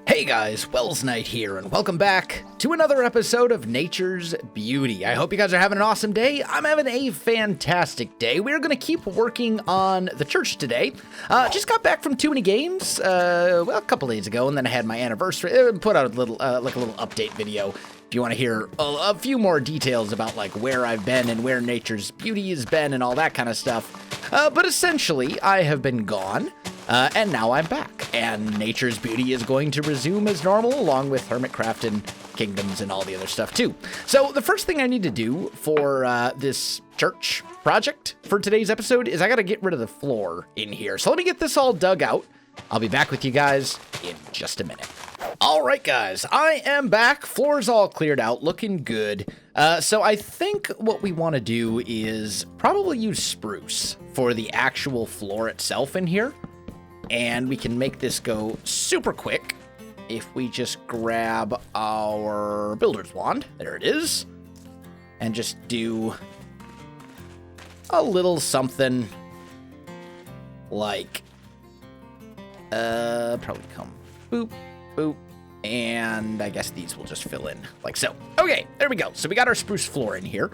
Hey guys, Welsknight here, and welcome back to another episode of Nature's Beauty. I hope you guys are having an awesome day. I'm having a fantastic day. We're going to keep working on the church today. Just got back from too many games, a couple days ago, and then I had my anniversary. Put out a little, a little update video. If you want to hear a few more details about like where I've been and where Nature's Beauty has been and all that kind of stuff. But essentially, I have been gone. And now I'm back, and Nature's Beauty is going to resume as normal, along with Hermitcraft and Kingdoms and all the other stuff, too. So the first thing I need to do for this church project for today's episode is I got to get rid of the floor in here. So let me get this all dug out. I'll be back with you guys in just a minute. All right, guys, I am back. Floor's all cleared out, looking good. So I think what we want to do is probably use spruce for the actual floor itself in here. And we can make this go super quick if we just grab our builder's wand. There it is. And just do a little something like, probably come boop, boop. And I guess these will just fill in like so. Okay, there we go. So we got our spruce floor in here.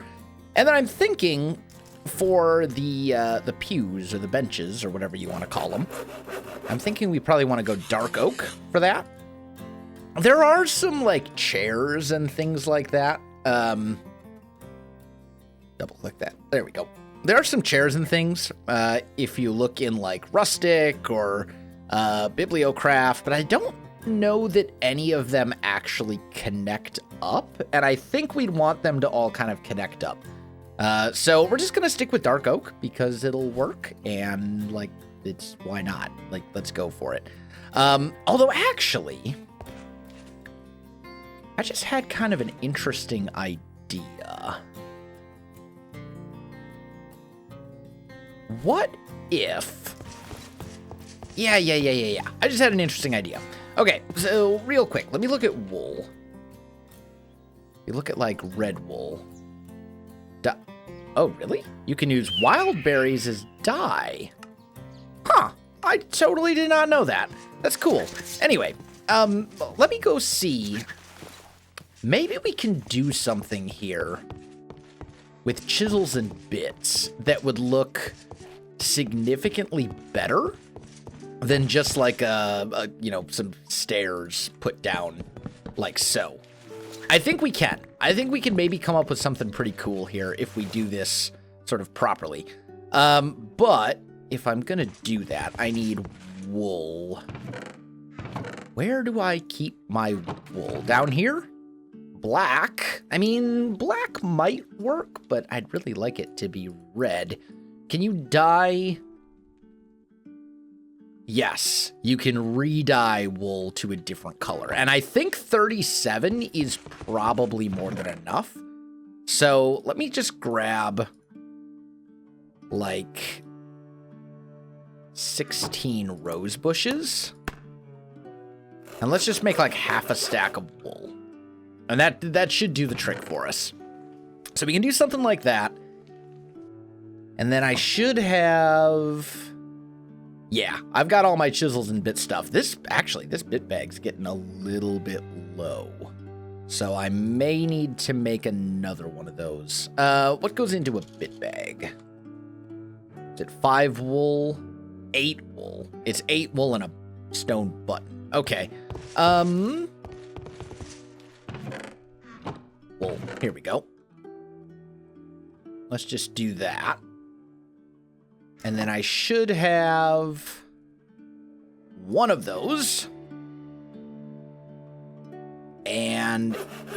And then I'm thinking for the pews or the benches or whatever you want to call them, I'm thinking we probably want to go dark oak for that. There are some like chairs and things like that. Double click that. There we go. There are some chairs and things if you look in like rustic or bibliocraft, but I don't know that any of them actually connect up, and I think we'd want them to all kind of connect up. So we're just going to stick with dark oak because it'll work, and like, it's, why not? Like, let's go for it. Although actually, I just had kind of an interesting idea. What if, yeah. I just had an interesting idea. Okay, so real quick, let me look at wool. You look at like red wool. Oh, really? You can use wild berries as dye. Huh, I totally did not know that. That's cool. Anyway, let me go see. Maybe we can do something here with chisels and bits that would look significantly better than just like some stairs put down like so. I think we can. I think we can maybe come up with something pretty cool here if we do this sort of properly. But if I'm gonna do that, I need wool. Where do I keep my wool? Down here? Black? I mean, black might work, but I'd really like it to be red. Can you dye? Yes, you can re-dye wool to a different color. And I think 37 is probably more than enough. So let me just grab like 16 rose bushes. And let's just make like half a stack of wool. And that should do the trick for us. So we can do something like that. And then I should have... Yeah, I've got all my chisels and bit stuff. This bit bag's getting a little bit low. So I may need to make another one of those. What goes into a bit bag? Is it 5 wool? 8 wool. It's 8 wool and a stone button. Okay. Wool. Here we go. Let's just do that. And then I should have one of those. And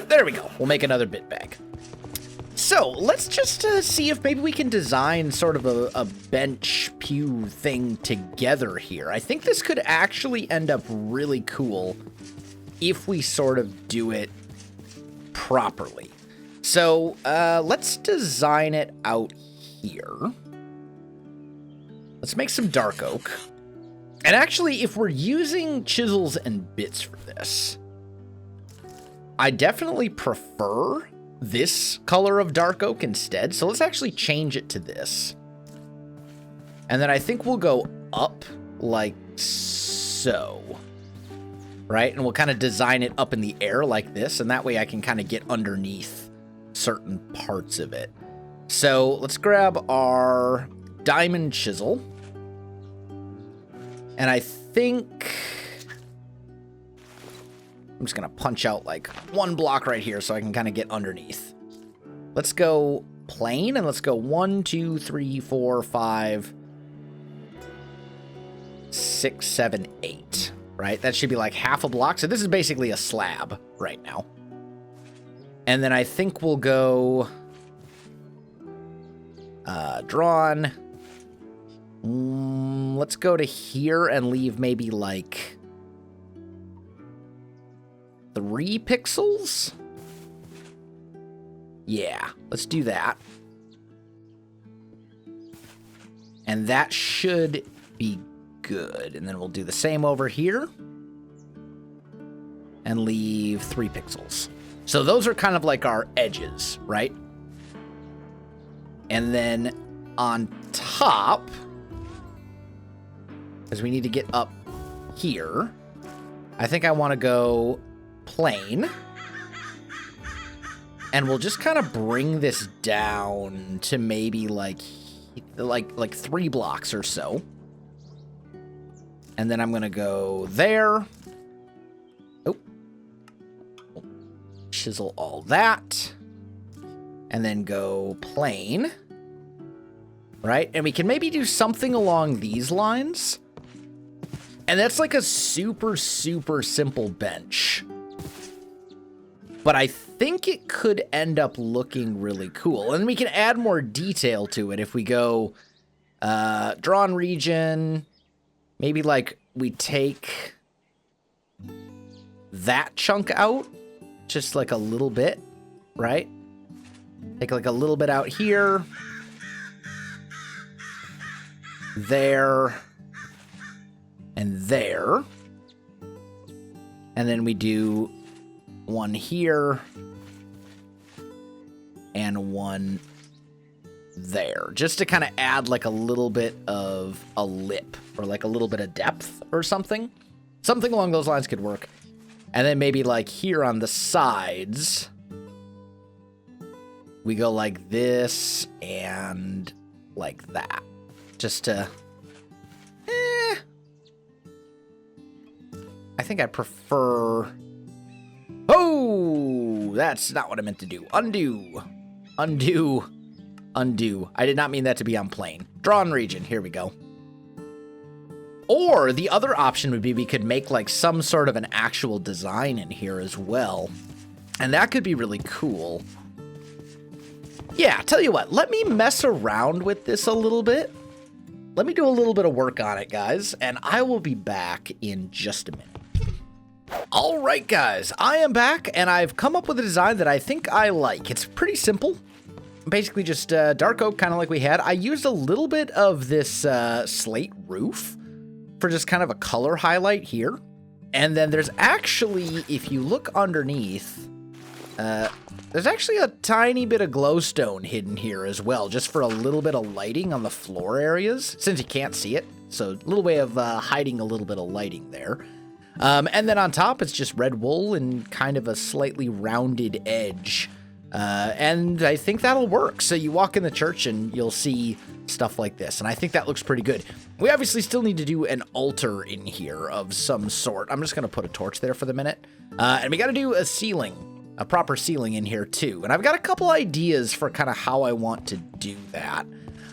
there we go. We'll make another bit bag. So let's just see if maybe we can design sort of a bench pew thing together here. I think this could actually end up really cool if we sort of do it properly. So let's design it out here. Let's make some dark oak. And actually, if we're using chisels and bits for this, I definitely prefer this color of dark oak instead. So let's actually change it to this. And then I think we'll go up like so. Right? And we'll kind of design it up in the air like this. And that way I can kind of get underneath certain parts of it. So let's grab our diamond chisel. And I think I'm just going to punch out like one block right here so I can kind of get underneath. Let's go plain and let's go 1, 2, 3, 4, 5, 6, 7, 8. Right? That should be like half a block. So this is basically a slab right now. And then I think we'll go drawn. Let's go to here and leave maybe like 3 pixels. Yeah, let's do that. And that should be good. And then we'll do the same over here and leave 3 pixels. So those are kind of like our edges, right? And then on top, because we need to get up here, I think I want to go plain. And we'll just kind of bring this down to maybe like 3 blocks or so. And then I'm going to go there. Oh. Chisel all that. And then go plain. Right? And we can maybe do something along these lines. And that's like a super, super simple bench. But I think it could end up looking really cool. And we can add more detail to it if we go drawn region. Maybe like we take that chunk out. Just like a little bit, right? Take like a little bit out here. There. And there. And then we do one here. And one there. Just to kind of add like a little bit of a lip. Or like a little bit of depth or something. Something along those lines could work. And then maybe like here on the sides, we go like this and like that. Just to... I think I prefer... Oh! That's not what I meant to do. Undo. Undo. Undo. I did not mean that to be on plain. Drawn region. Here we go. Or the other option would be we could make like some sort of an actual design in here as well. And that could be really cool. Yeah, tell you what, let me mess around with this a little bit. Let me do a little bit of work on it, guys, and I will be back in just a minute. All right, guys, I am back, and I've come up with a design that I think I like. It's pretty simple. Basically just dark oak, kind of like we had. I used a little bit of this slate roof for just kind of a color highlight here. And then there's actually, if you look underneath, there's actually a tiny bit of glowstone hidden here as well, just for a little bit of lighting on the floor areas, since you can't see it. So a little way of hiding a little bit of lighting there. And then on top, it's just red wool and kind of a slightly rounded edge. And I think that'll work. So you walk in the church and you'll see stuff like this. And I think that looks pretty good. We obviously still need to do an altar in here of some sort. I'm just going to put a torch there for the minute. And we got to do a ceiling, a proper ceiling in here too. And I've got a couple ideas for kind of how I want to do that.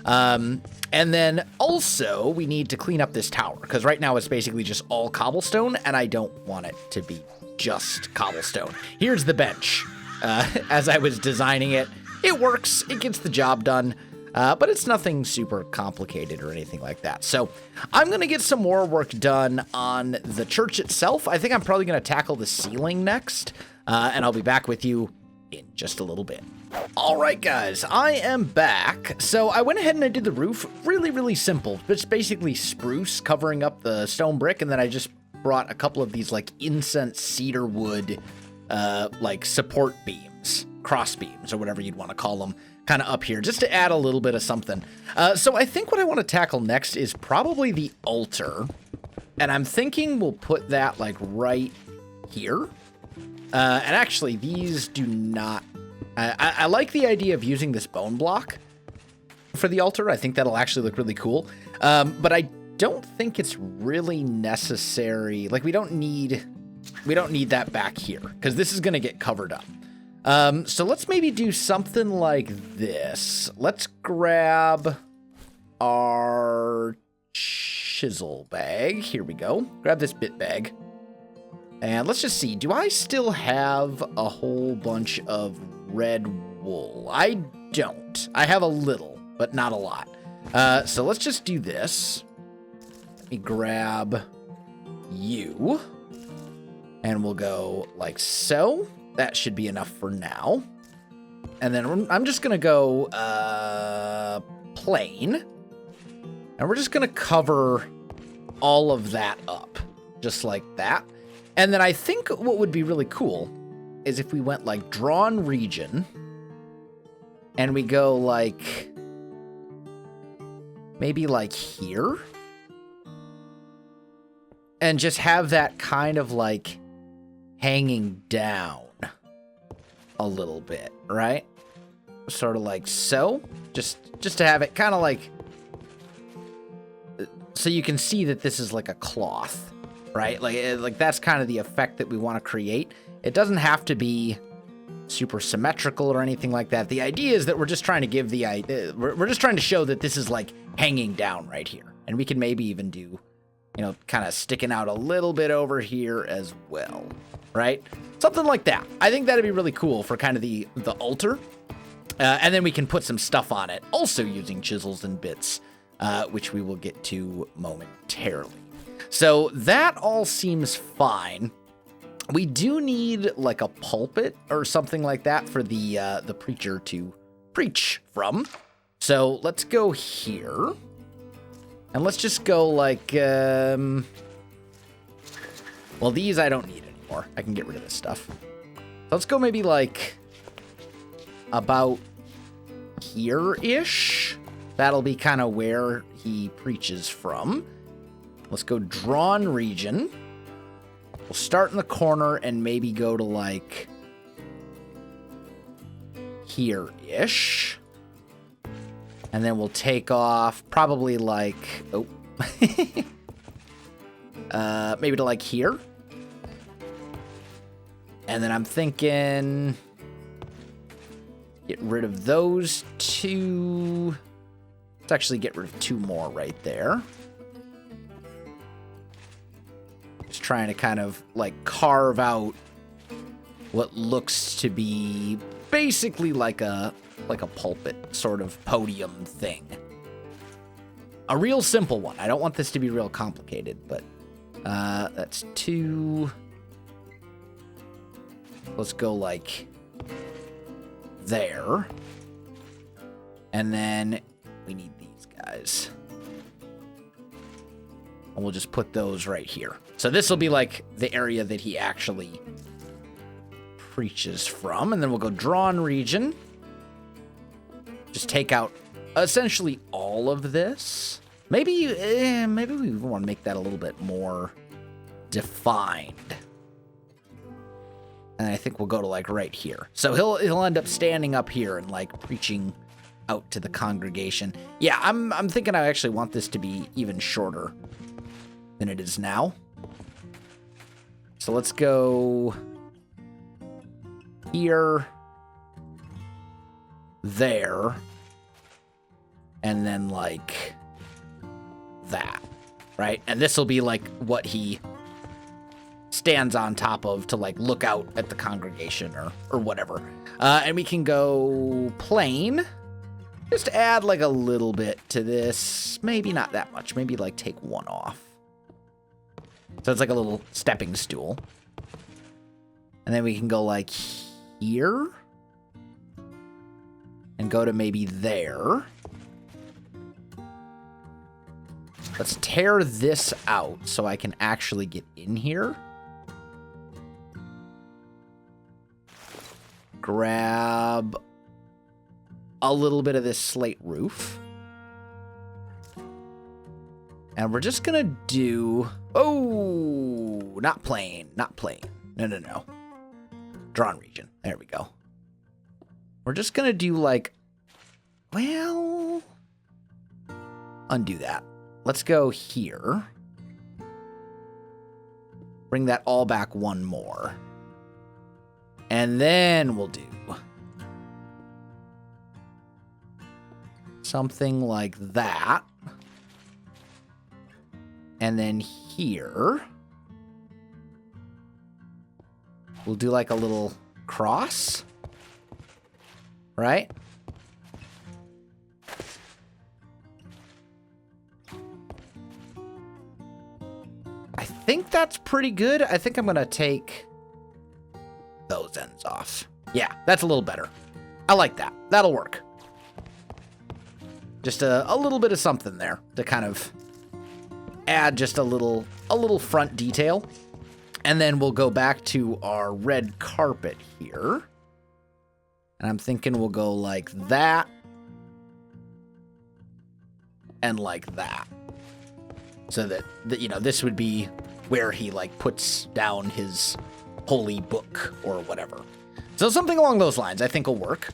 And then also we need to clean up this tower because right now it's basically just all cobblestone and I don't want it to be just cobblestone. Here's the bench. As I was designing it, it works, it gets the job done, but it's nothing super complicated or anything like that. So I'm going to get some more work done on the church itself. I think I'm probably going to tackle the ceiling next, and I'll be back with you in just a little bit. All right, guys, I am back. So I went ahead and I did the roof really, really simple. It's basically spruce covering up the stone brick, and then I just brought a couple of these like incense cedar wood like support beams, cross beams, or whatever you'd want to call them, kind of up here, just to add a little bit of something. So I think what I want to tackle next is probably the altar. And I'm thinking we'll put that like right here. And actually, these do not... I like the idea of using this bone block for the altar. I think that'll actually look really cool. But I don't think it's really necessary. Like, we don't need that back here, because this is going to get covered up. So let's maybe do something like this. Let's grab our chisel bag. Here we go. Grab this bit bag. And let's just see. Do I still have a whole bunch of red wool? I don't. I have a little, but not a lot. So let's just do this. Let me grab you. And we'll go like so. That should be enough for now. And then I'm just going to go plain. And we're just going to cover all of that up. Just like that. And then I think what would be really cool is if we went like drawn region. And we go like... maybe like here. And just have that kind of like hanging down a little bit, right? Sort of like so. Just to have it kind of like... so you can see that this is like a cloth, right? Like that's kind of the effect that we want to create. It doesn't have to be super symmetrical or anything like that. The idea is that we're just trying to give the idea... we're just trying to show that this is like hanging down right here. And we can maybe even do, you know, kind of sticking out a little bit over here as well, right? Something like that. I think that'd be really cool for kind of the altar. And then we can put some stuff on it, also using chisels and bits, which we will get to momentarily. So that all seems fine. We do need like a pulpit or something like that for the preacher to preach from. So let's go here. And let's just go like, well, these I don't need anymore. I can get rid of this stuff. So let's go maybe like about here-ish. That'll be kind of where he preaches from. Let's go drawn region. We'll start in the corner and maybe go to like here-ish. And then we'll take off probably like, oh, maybe to like here. And then I'm thinking get rid of those two. Let's actually get rid of two more right there. Just trying to kind of like carve out what looks to be basically like a pulpit sort of podium thing. A real simple one. I don't want this to be real complicated, but that's two. Let's go like there. And then we need these guys. And we'll just put those right here. So this will be like the area that he actually preaches from. And then we'll go drawn region. Just take out essentially all of this. Maybe we want to make that a little bit more defined. And I think we'll go to like right here. So he'll end up standing up here and like preaching out to the congregation. Yeah, I'm thinking I actually want this to be even shorter than it is now. So let's go here, there, and then like that, right? And this will be like what he stands on top of to like look out at the congregation or whatever. And we can go plain. Just add like a little bit to this. Maybe not that much. Maybe like take one off. So it's like a little stepping stool. And then we can go like here. And go to maybe there. Let's tear this out so I can actually get in here. Grab a little bit of this slate roof. And we're just going to do... Oh, not plain. Not plain. No. Drawn region. There we go. We're just going to do like... Well... Undo that. Let's go here. Bring that all back one more. And then we'll do... something like that. And then here, we'll do like a little cross, right? I think that's pretty good. I think I'm going to take those ends off. Yeah, that's a little better. I like that. That'll work. Just a little bit of something there to kind of add just a little front detail. And then we'll go back to our red carpet here. And I'm thinking we'll go like that. And like that. So that you know, this would be where he like puts down his holy book or whatever. So something along those lines I think will work.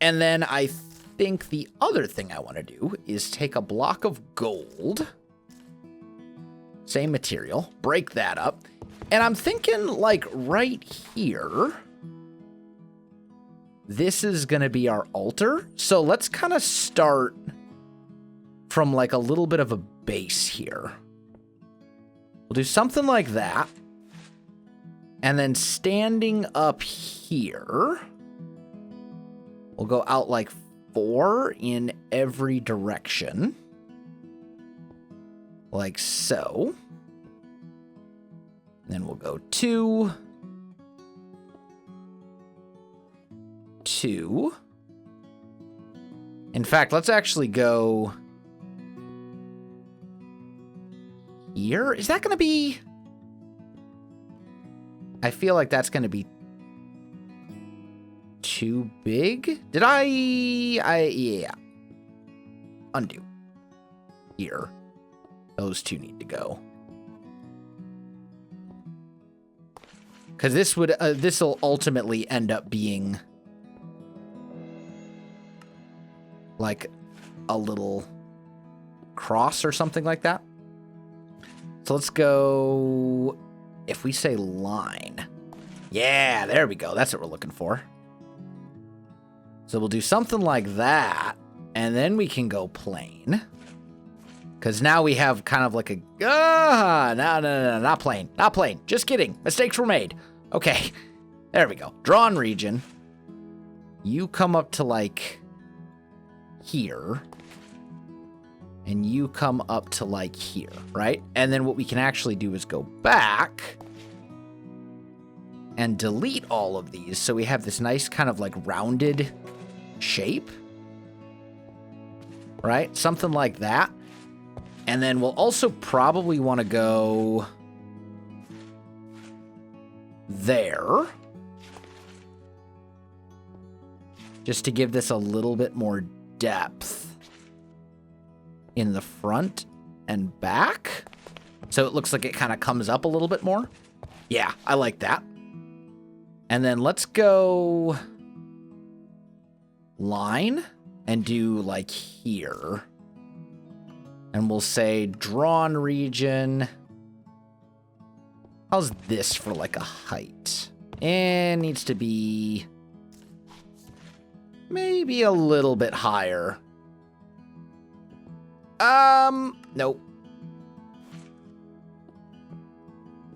And then I think the other thing I want to do is take a block of gold, same material, break that up, and I'm thinking like right here, this is going to be our altar. So let's kind of start from like a little bit of a base here. We'll do something like that. And then standing up here, we'll go out like 4 in every direction. Like so. Then we'll go 2. 2. In fact, let's actually go here. Is that going to be... I feel like that's going to be too big. Did yeah. Undo. Here. Those two need to go. Because this'll ultimately end up being like a little cross or something like that. So let's go, if we say line. Yeah, there we go. That's what we're looking for. So we'll do something like that, and then we can go plain. Because now we have kind of like a... No, not plain. Not plain. Just kidding. Mistakes were made. Okay, there we go. Drawn region. You come up to like here. And you come up to like here, right? And then what we can actually do is go back and delete all of these. So we have this nice kind of like rounded shape, right? Something like that. And then we'll also probably want to go there, just to give this a little bit more depth in the front and back. So it looks like it kind of comes up a little bit more. Yeah, I like that. And then let's go line and do like here. And we'll say drawn region. How's this for like a height? And needs to be maybe a little bit higher. Nope.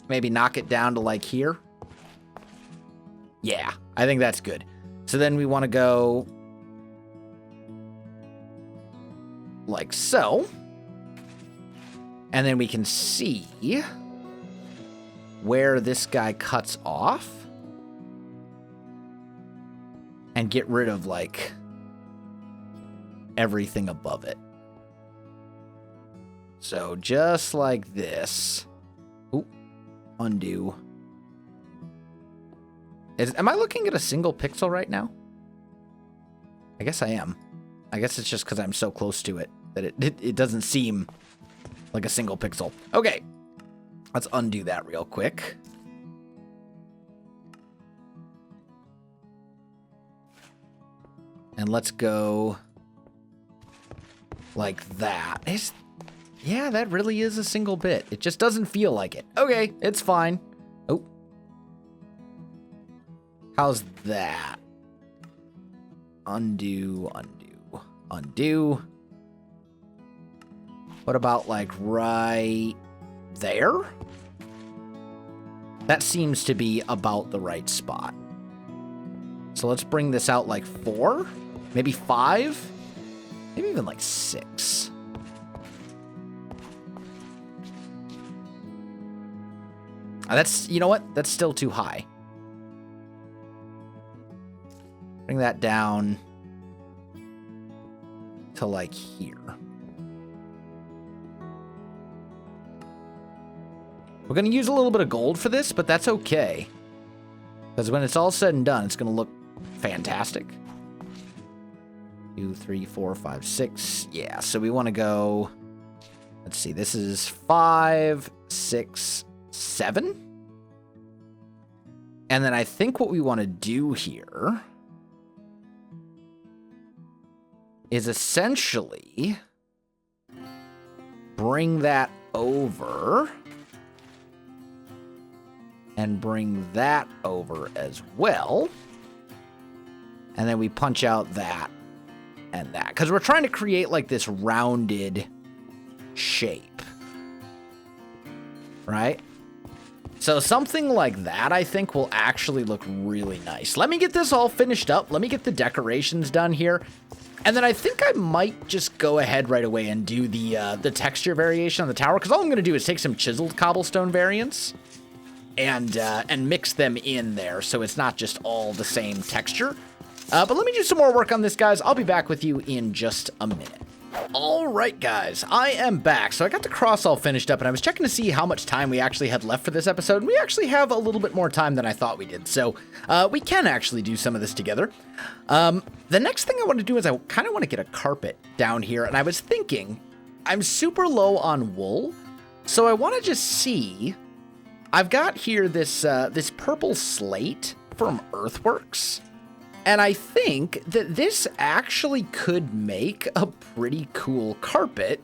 Maybe knock it down to like here. Yeah, I think that's good. So then we want to go like so. And then we can see where this guy cuts off and get rid of like everything above it. So just like this. Ooh, undo. Am I looking at a single pixel right now? I guess I am. I guess it's just because I'm so close to it that it doesn't seem like a single pixel. Okay, let's undo that real quick. And let's go like that. Yeah, that really is a single bit. It just doesn't feel like it. Okay, it's fine. Oh. How's that? Undo, undo, undo. What about like right there? That seems to be about the right spot. So let's bring this out like 4, maybe 5, maybe even like 6. That's, you know what? That's still too high. Bring that down to like here. We're going to use a little bit of gold for this, but that's okay. Because when it's all said and done, it's going to look fantastic. 2, 3, 4, 5, 6. Yeah, so we want to go... Let's see, this is 5, 6, 7. And then I think what we want to do here is essentially bring that over and bring that over as well. And then we punch out that and that. Because we're trying to create like this rounded shape. Right? So something like that, I think, will actually look really nice. Let me get this all finished up. Let me get the decorations done here. And then I think I might just go ahead right away and do the texture variation on the tower. Because all I'm going to do is take some chiseled cobblestone variants and mix them in there so it's not just all the same texture. But let me do some more work on this, guys. I'll be back with you in just a minute. All right, guys, I am back. So I got the cross all finished up, and I was checking to see how much time we actually had left for this episode. And we actually have a little bit more time than I thought we did. So we can actually do some of this together. The next thing I want to do is I kind of want to get a carpet down here. And I was thinking, I'm super low on wool. So I want to just see... I've got here this this purple slate from Earthworks, and I think that this actually could make a pretty cool carpet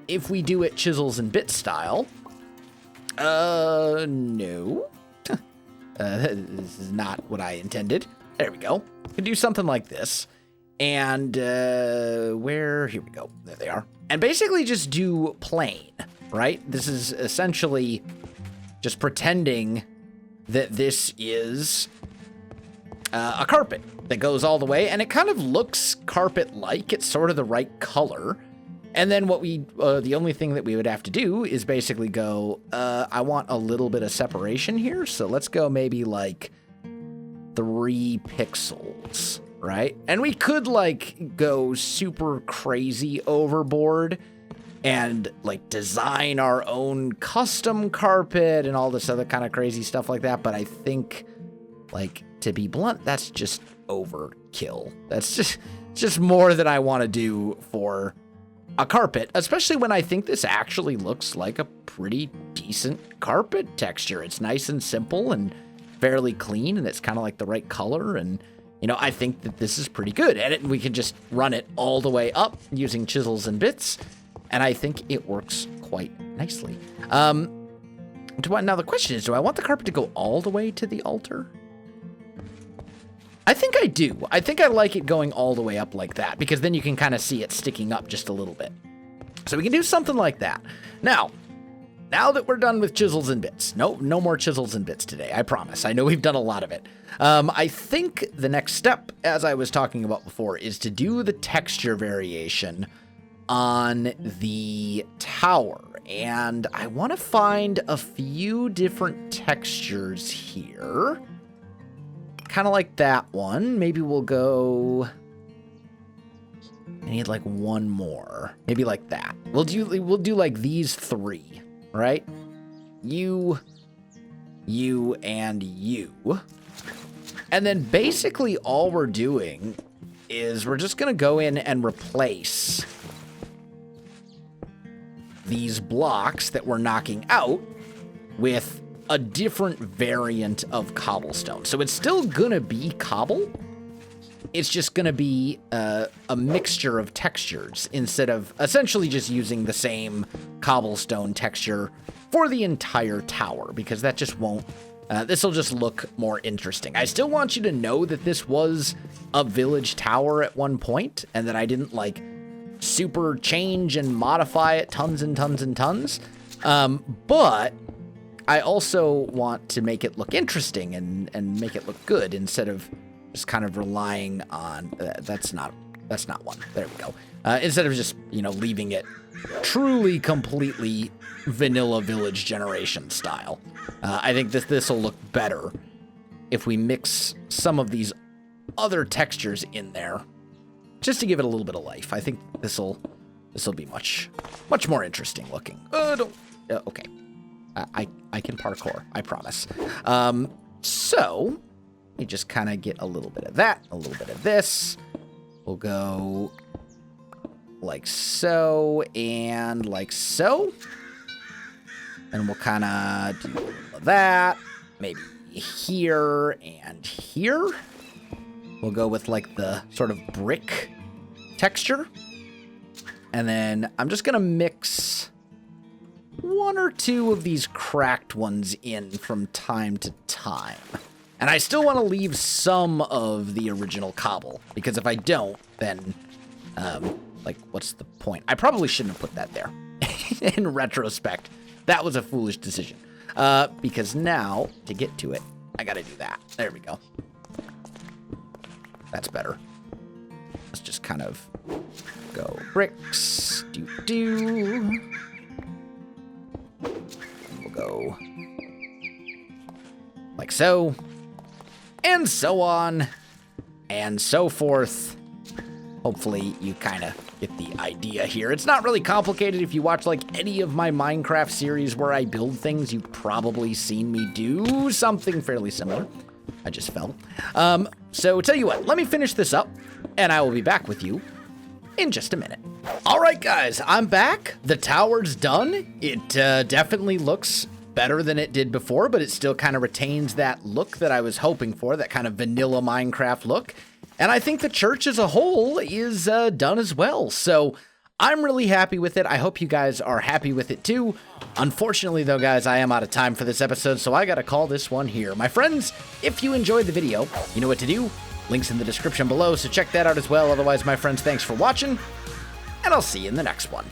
if we do it chisels and bit style. No. This is not what I intended. There we go. We can do something like this. And here we go. There they are. And basically just do plain, right? This is essentially... just pretending that this is a carpet that goes all the way, and it kind of looks carpet-like. It's sort of the right color. And then what the only thing that we would have to do is basically go, I want a little bit of separation here, so let's go maybe like 3 pixels, right? And we could like go super crazy overboard and like design our own custom carpet and all this other kind of crazy stuff like that. But I think, like, to be blunt, that's just overkill. That's just more than I want to do for a carpet, especially when I think this actually looks like a pretty decent carpet texture. It's nice and simple and fairly clean, and it's kind of like the right color. And, you know, I think that this is pretty good. And we can just run it all the way up using chisels and bits. And I think it works quite nicely. Now the question is, do I want the carpet to go all the way to the altar? I think I do. I think I like it going all the way up like that, because then you can kind of see it sticking up just a little bit. So we can do something like that. Now that we're done with chisels and bits, no more chisels and bits today, I promise. I know we've done a lot of it. I think the next step, as I was talking about before, is to do the texture variation on the tower. And I want to find a few different textures here. Kind of like that one. Maybe we'll go... I need like one more. Maybe like that. We'll do like these 3, right? You, and you. And then basically all we're doing is we're just going to go in and replace these blocks that we're knocking out with a different variant of cobblestone. So it's still going to be cobble. It's just going to be a mixture of textures instead of essentially just using the same cobblestone texture for the entire tower, because that just won't, this will just look more interesting. I still want you to know that this was a village tower at one point and that I didn't like super change and modify it tons and tons and tons. But I also want to make it look interesting and make it look good instead of just kind of relying on, that's not one. There we go. Instead of just, leaving it truly completely vanilla village generation style. I think this will look better if we mix some of these other textures in there just to give it a little bit of life. I think this will be much more interesting looking. Okay. I can parkour, I promise. So you just kind of get a little bit of that, a little bit of this. We'll go like so and like so. And we'll kind of do a little of that. Maybe here and here. We'll go with like the sort of brick texture. And then I'm just going to mix one or two of these cracked ones in from time to time. And I still want to leave some of the original cobble, because if I don't, then, what's the point? I probably shouldn't have put that there. In retrospect, that was a foolish decision. Because now, to get to it, I got to do that. There we go. That's better. Let's just kind of go bricks. Do. We'll go like so. And so on, and so forth. Hopefully you kind of get the idea here. It's not really complicated. If you watch like any of my Minecraft series where I build things, you've probably seen me do something fairly similar. I just fell. So tell you what, let me finish this up, and I will be back with you in just a minute. All right, guys, I'm back. The tower's done. It definitely looks better than it did before, but it still kind of retains that look that I was hoping for, that kind of vanilla Minecraft look. And I think the church as a whole is done as well. So I'm really happy with it. I hope you guys are happy with it too. Unfortunately, though, guys, I am out of time for this episode, so I got to call this one here. My friends, if you enjoyed the video, you know what to do. Links in the description below, so check that out as well. Otherwise, my friends, thanks for watching, and I'll see you in the next one.